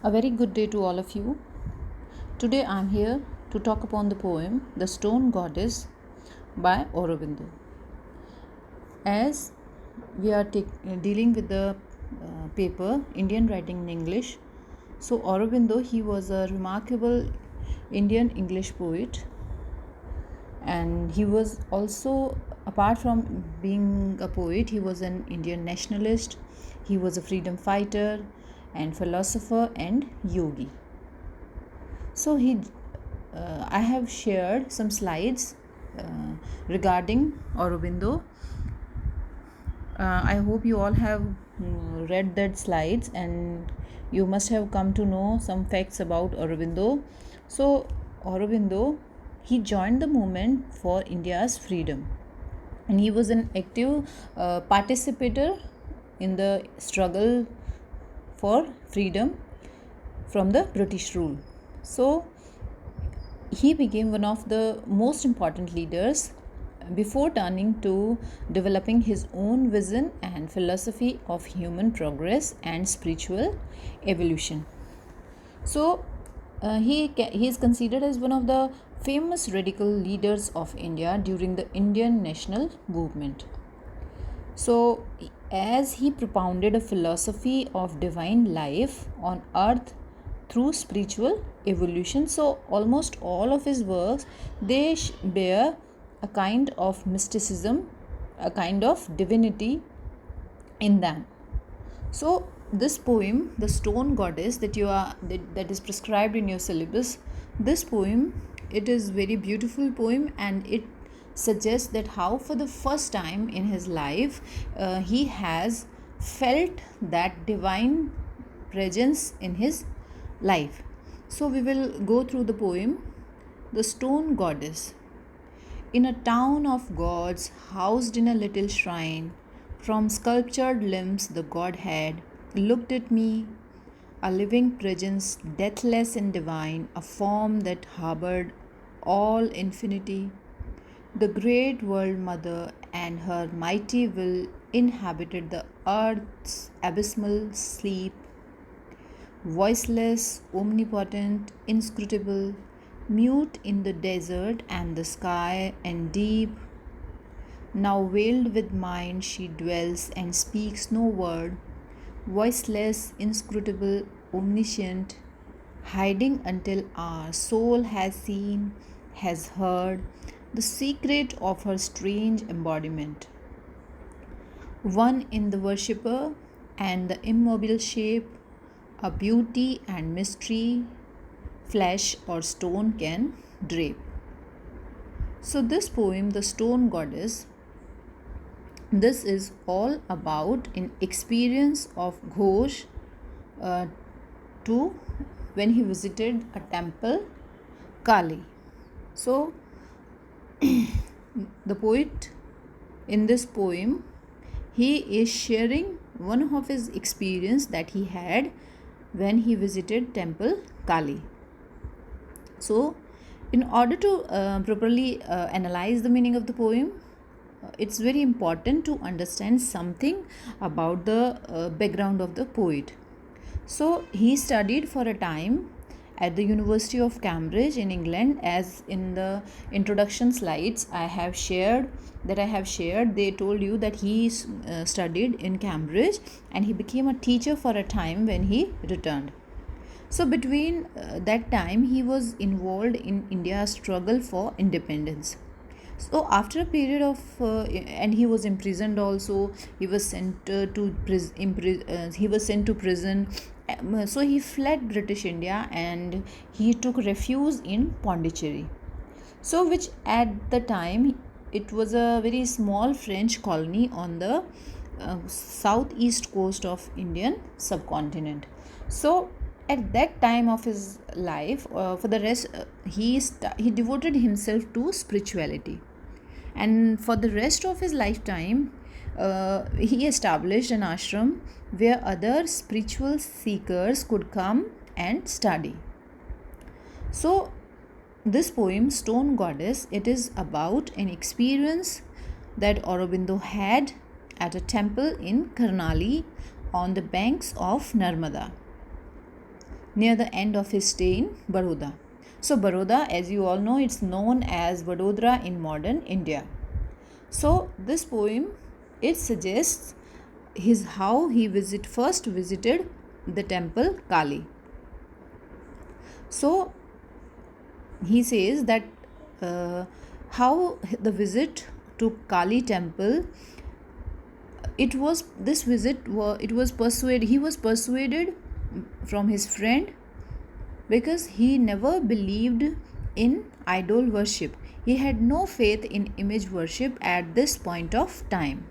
A very good day to all of you. Today I am here to talk upon the poem The Stone Goddess by Aurobindo. As we are dealing with the paper Indian Writing in English, so Aurobindo, he was a remarkable Indian English poet, and he was also, apart from being a poet, he was an Indian nationalist, he was a freedom fighter and philosopher and yogi. So I have shared some slides regarding Aurobindo. I hope you all have read that slides, and you must have come to know some facts about Aurobindo. So Aurobindo, he joined the movement for India's freedom, and he was an active participator in the struggle for freedom from the British rule. So he became one of the most important leaders before turning to developing his own vision and philosophy of human progress and spiritual evolution. So, he is considered as one of the famous radical leaders of India during the Indian national movement. So, as he propounded a philosophy of divine life on earth through spiritual evolution, so almost all of his works, they bear a kind of mysticism, a kind of divinity in them. So this poem, The Stone Goddess, that is prescribed in your syllabus, this poem, it is very beautiful poem, and it suggests that how for the first time in his life he has felt that divine presence in his life. So we will go through the poem The Stone Goddess. In a town of gods, housed in a little shrine, from sculptured limbs the Godhead looked at me, a living presence, deathless and divine, a form that harbored all infinity. The great world mother and her mighty will inhabited the earth's abysmal sleep, voiceless, omnipotent, inscrutable, mute in the desert and the sky and deep. Now veiled with mind she dwells and speaks no word, voiceless, inscrutable, omniscient, hiding until our soul has seen, has heard the secret of her strange embodiment. One in the worshipper and the immobile shape, a beauty and mystery flesh or stone can drape. So, this poem, The Stone Goddess, this is all about an experience of Ghosh to when he visited a temple, Kali. So, the poet in this poem, he is sharing one of his experience that he had when he visited temple Kali. So, in order to properly analyze the meaning of the poem, it's very important to understand something about the background of the poet. So, he studied for a time at the University of Cambridge in England. As in the introduction slides I have shared, they told you that he studied in Cambridge, and he became a teacher for a time when he returned. So between that time he was involved in India's struggle for independence. So after a period of and he was imprisoned also. He was sent he was sent to prison. So he fled British India and he took refuge in Pondicherry. So which at the time it was a very small French colony on the southeast coast of Indian subcontinent. So at that time of his life, for the rest he devoted himself to spirituality, and for the rest of his lifetime he established an ashram where other spiritual seekers could come and study. So this poem Stone Goddess, it is about an experience that Aurobindo had at a temple in Karnali on the banks of Narmada. near the end of his stay in Baroda. So Baroda, as you all know, it's known as Vadodara in modern India. So this poem, it suggests his how he first visited the temple Kali. So he says that how the visit to Kali temple, it was this visit it was persuaded he was persuaded from his friend, because he never believed in idol worship. He had no faith in image worship at this point of time.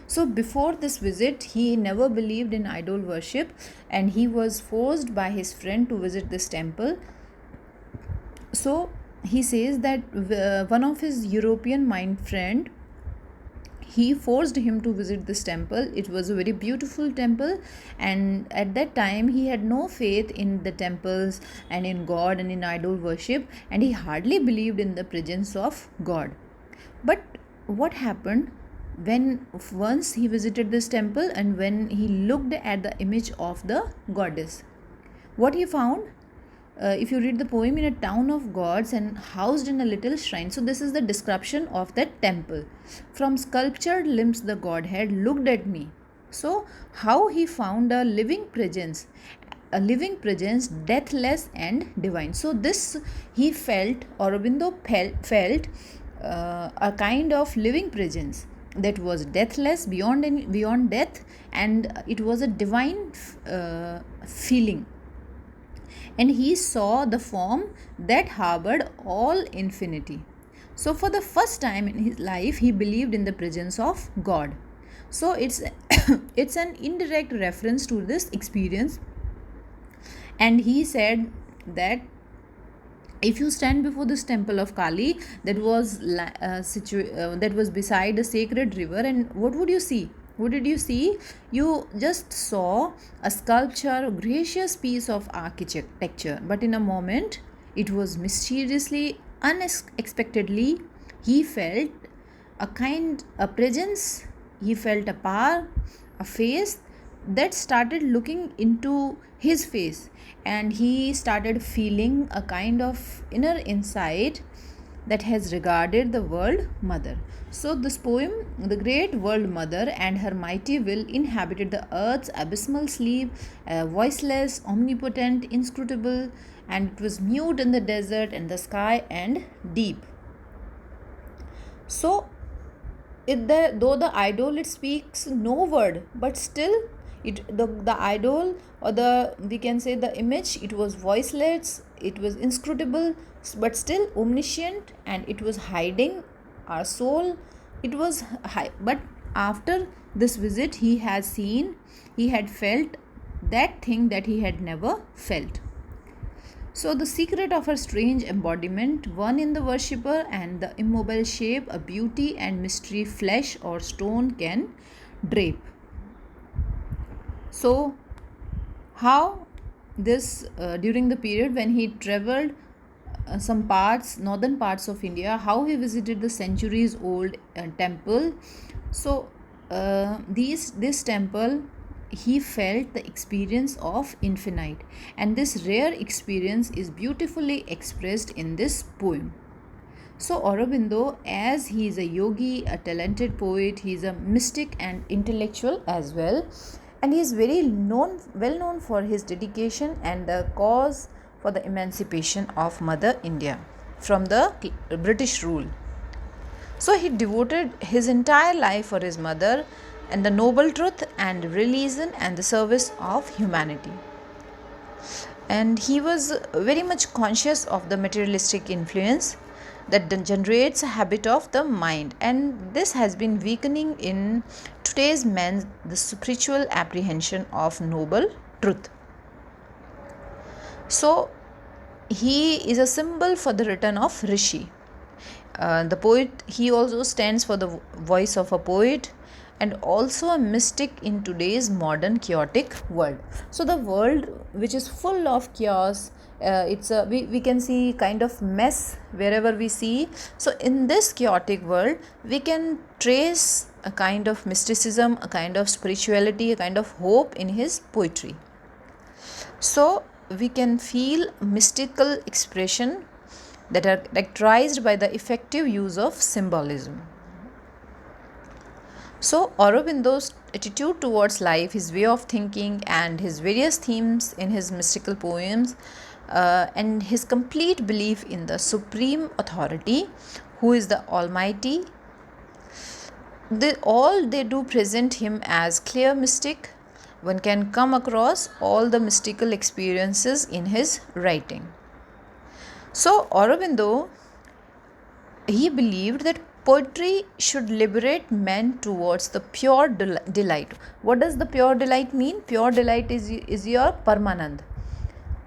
So before this visit, he never believed in idol worship, and he was forced by his friend to visit this temple. So he says that one of his European mind friend, he forced him to visit this temple. It was a very beautiful temple, and at that time he had no faith in the temples and in God and in idol worship, and he hardly believed in the presence of God. But what happened when once he visited this temple and when he looked at the image of the goddess? What he found, if you read the poem, in a town of gods and housed in a little shrine. So this is the description of that temple. From sculptured limbs the godhead looked at me. So how he found a living presence, deathless and divine. So this he felt, Aurobindo felt a kind of living presence that was deathless, beyond death, and it was a divine feeling. And he saw the form that harbored all infinity. So for the first time in his life, he believed in the presence of God. So it's it's an indirect reference to this experience. And he said that if you stand before this temple of Kali that was that was beside a sacred river, and what would you see? What did you see? You just saw a sculpture, a gracious piece of architecture, but in a moment, it was mysteriously, unexpectedly, he felt a presence, he felt a power, a face that started looking into his face, and he started feeling a kind of inner insight that has regarded the world mother. So this poem, the great world mother and her mighty will inhabited the earth's abysmal sleep, voiceless, omnipotent, inscrutable, and it was mute in the desert and the sky and deep. So though the idol, it speaks no word, but still the idol, or we can say the image, it was voiceless, it was inscrutable, but still omniscient, and it was hiding our soul. It was high, but after this visit he had felt that thing that he had never felt. So the secret of her strange embodiment, one in the worshipper and the immobile shape, a beauty and mystery flesh or stone can drape. So how this during the period when he traveled some northern parts of India, how he visited the centuries old temple. So this temple, he felt the experience of infinite, and this rare experience is beautifully expressed in this poem. So Aurobindo, as he is a yogi, a talented poet, he is a mystic and intellectual as well, and he is well known for his dedication and the cause for the emancipation of Mother India from the British rule. So he devoted his entire life for his mother and the noble truth and religion and the service of humanity. And he was very much conscious of the materialistic influence that generates a habit of the mind, and this has been weakening in today's men the spiritual apprehension of noble truth. So he is a symbol for the return of Rishi. The poet, he also stands for the voice of a poet and also a mystic in today's modern chaotic world. So the world which is full of chaos, we can see kind of mess wherever we see. So in this chaotic world, we can trace a kind of mysticism, a kind of spirituality, a kind of hope in his poetry. So we can feel mystical expression that are characterized by the effective use of symbolism. So, Aurobindo's attitude towards life, his way of thinking, and his various themes in his mystical poems, and his complete belief in the supreme authority, who is the Almighty, they do present him as clear mystic. One can come across all the mystical experiences in his writing. So, Aurobindo, he believed that poetry should liberate men towards the pure delight. What does the pure delight mean? Pure delight is your Paramanand.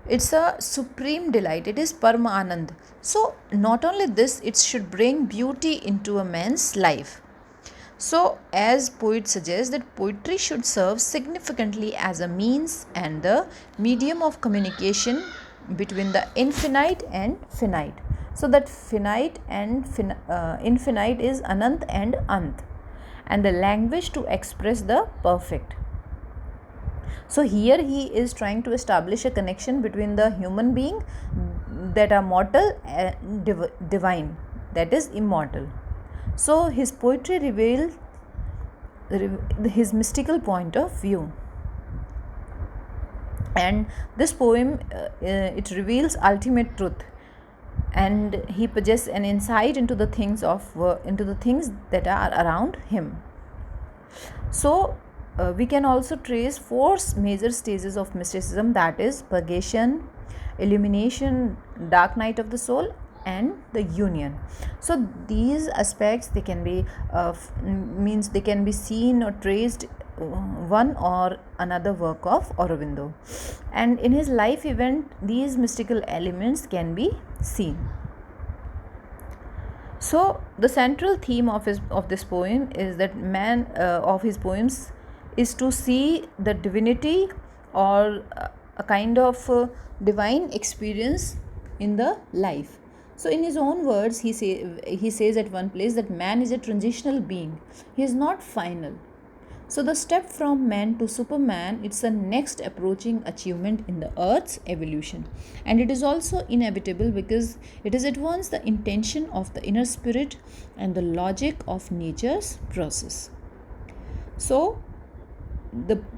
It's a supreme delight. It is Paramanand. So, not only this, it should bring beauty into a man's life. So, as poet suggests, that poetry should serve significantly as a means and the medium of communication between the infinite and finite. So, that finite and infinite is Anant and Ant, and the language to express the perfect. So, here he is trying to establish a connection between the human being that are mortal and divine, that is immortal. So, his poetry reveals his mystical point of view, and this poem it reveals ultimate truth, and he possesses an insight into the things that are around him. So, we can also trace four major stages of mysticism, that is purgation, illumination, dark night of the soul, and the union. So these aspects, they can be means they can be seen or traced one or another work of Aurobindo, and in his life event these mystical elements can be seen. So the central theme of this poem is that man of his poems is to see the divinity or a kind of divine experience in the life. So in his own words, he says at one place that man is a transitional being. He is not final. So the step from man to superman, it's a next approaching achievement in the earth's evolution, and it is also inevitable because it is at once the intention of the inner spirit and the logic of nature's process. So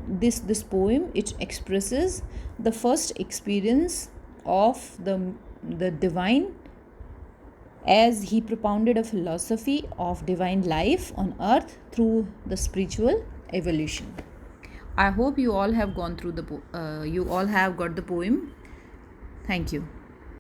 this poem, it expresses the first experience of the divine, as he propounded a philosophy of divine life on earth through the spiritual evolution. I hope you all have gone through you all have got the poem. Thank you.